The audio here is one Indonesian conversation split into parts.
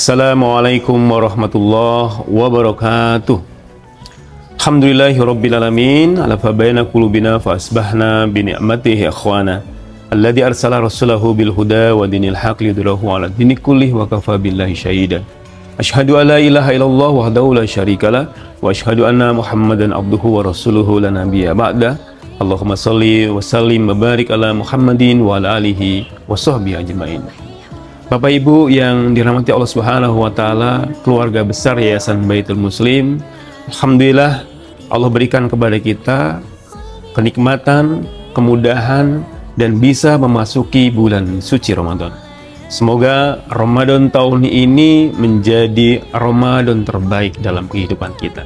Assalamualaikum warahmatullahi wabarakatuh. Alhamdulillahi rabbil alamin, ala fabaina qulubina fa asbahna bi ni'matihi ikhwana. Alladzi arsala rasulahu bil huda wa dinil haqq liyudhhirahu 'ala dini kullih wa kafa billahi syahidan. Asyhadu an la ilaha illallah wahdahu la syarikalah wa asyhadu anna Muhammadan abduhu wa rasuluhu la nabiyya ba'da. Allahumma shalli wa sallim wa barik ala Muhammadin wa ala alihi wa sahbihi ajmain. Bapak Ibu yang dirahmati Allah Subhanahu wa taala, keluarga besar Yayasan Baitul Muslim, alhamdulillah Allah berikan kepada kita kenikmatan, kemudahan dan bisa memasuki bulan suci Ramadan. Semoga Ramadan tahun ini menjadi Ramadan terbaik dalam kehidupan kita.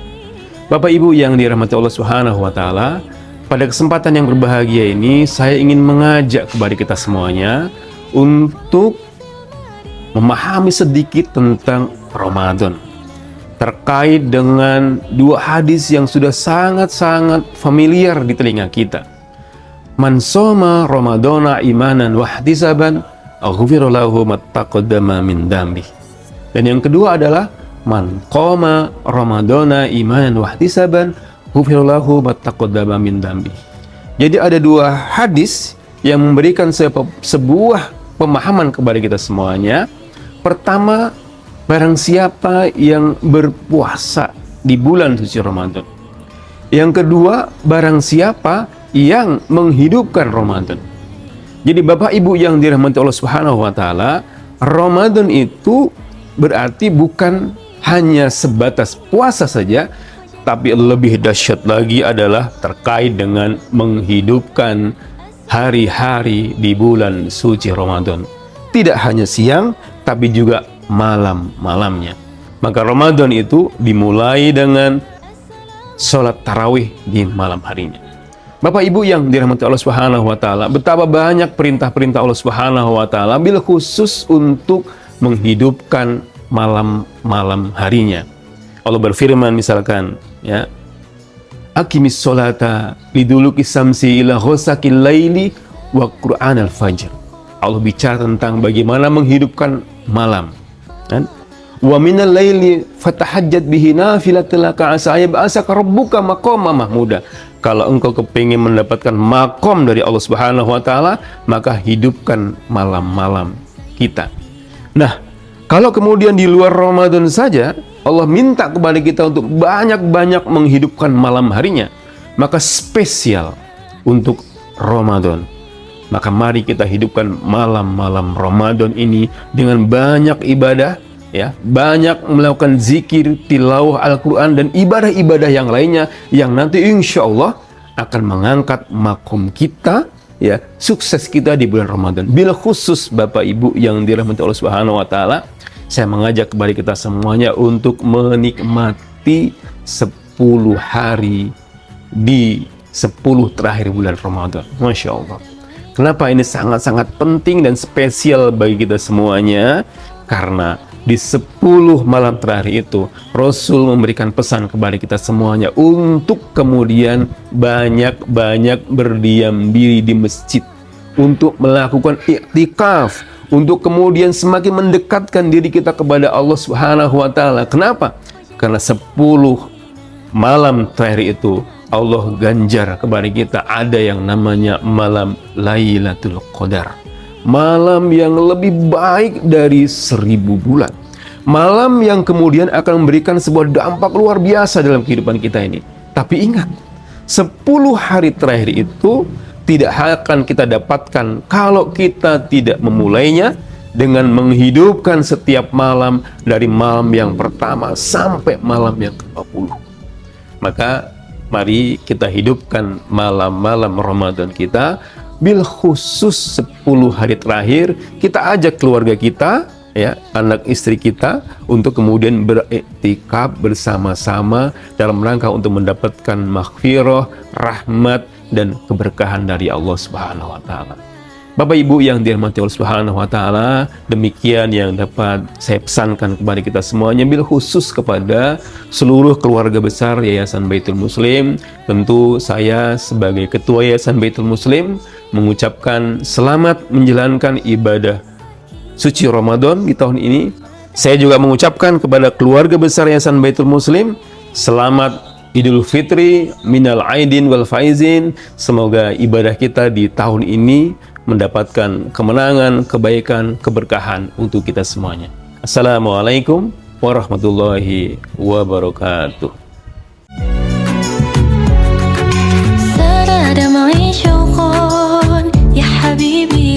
Bapak Ibu yang dirahmati Allah Subhanahu wa taala, pada kesempatan yang berbahagia ini saya ingin mengajak kepada kita semuanya untuk memahami sedikit tentang Ramadan terkait dengan dua hadis yang sudah sangat-sangat familiar di telinga kita. Man shoma Ramadana imanan wahtisaban ghufira lahu ma taqaddama min dambi. Dan yang kedua adalah man qoma Ramadana imanan wahtisaban ghufira lahu ma taqaddama min dambi. Jadi ada dua hadis yang memberikan sebuah pemahaman kepada kita semuanya. Pertama, barang siapa yang berpuasa di bulan suci Ramadan. Yang kedua, barang siapa yang menghidupkan Ramadan. Jadi Bapak Ibu yang dirahmati Allah Subhanahu wa taala, Ramadan itu berarti bukan hanya sebatas puasa saja, tapi lebih dahsyat lagi adalah terkait dengan menghidupkan hari-hari di bulan suci Ramadan. Tidak hanya siang, tapi juga malam-malamnya. Maka Ramadan itu dimulai dengan sholat tarawih di malam harinya. Bapak Ibu yang dirahmati Allah Subhanahu wa taala, betapa banyak perintah-perintah Allah Subhanahu wa taala bil khusus untuk menghidupkan malam-malam harinya. Allah berfirman misalkan, ya, aqimis sholata liduluki samsi ila ghosakil laili wa qur'anal fajr. Allah bicara tentang bagaimana menghidupkan malam. Wa minal laili fatahajjat bihi nafilatan laka asa yab'asaka rabbuka maqama mahmuda. Kalau engkau kepingin mendapatkan makom dari Allah Subhanahu wa taala, maka hidupkan malam-malam kita. Nah, kalau kemudian di luar Ramadan saja Allah minta kepada kita untuk banyak-banyak menghidupkan malam harinya, maka spesial untuk Ramadan. Maka mari kita hidupkan malam-malam Ramadan ini dengan banyak ibadah, ya, banyak melakukan zikir, tilawah Al-Quran dan ibadah-ibadah yang lainnya yang nanti insya Allah akan mengangkat makom kita, ya, sukses kita di bulan Ramadan. Bila khusus Bapak Ibu yang dirahmati Allah Subhanahu wa taala, saya mengajak kepada kita semuanya untuk menikmati 10 hari di 10 terakhir bulan Ramadan. Masya Allah. Kenapa ini sangat-sangat penting dan spesial bagi kita semuanya? Karena di 10 malam terakhir itu Rasul memberikan pesan kepada kita semuanya untuk kemudian banyak-banyak berdiam diri di masjid, untuk melakukan iktikaf, untuk kemudian semakin mendekatkan diri kita kepada Allah Subhanahu wa taala. Kenapa? Karena 10 malam terakhir itu Allah ganjar kepada kita ada yang namanya malam Lailatul Qadar. Malam yang lebih baik dari 1000 bulan. Malam yang kemudian akan memberikan sebuah dampak luar biasa dalam kehidupan kita ini. Tapi ingat, 10 hari terakhir itu tidak akan kita dapatkan kalau kita tidak memulainya dengan menghidupkan setiap malam dari malam yang pertama sampai malam yang ke-20. Maka mari kita hidupkan malam-malam Ramadan kita. Bil khusus 10 hari terakhir kita ajak keluarga kita, ya, anak istri kita untuk kemudian beriktikaf bersama-sama dalam rangka untuk mendapatkan maghfirah, rahmat dan keberkahan dari Allah Subhanahu wa taala. Bapak Ibu yang dirahmati Allah Subhanahu wa taala, demikian yang dapat saya pesankan kepada kita semuanya, bil khusus kepada seluruh keluarga besar Yayasan Baitul Muslim. Tentu saya sebagai ketua Yayasan Baitul Muslim mengucapkan selamat menjalankan ibadah suci Ramadan di tahun ini. Saya juga mengucapkan kepada keluarga besar Yayasan Baitul Muslim, selamat Idul Fitri, minal aidin wal faizin. Semoga ibadah kita di tahun ini mendapatkan kemenangan, kebaikan, keberkahan untuk kita semuanya. Assalamualaikum warahmatullahi wabarakatuh. سار دمعي شوق يا حبيبي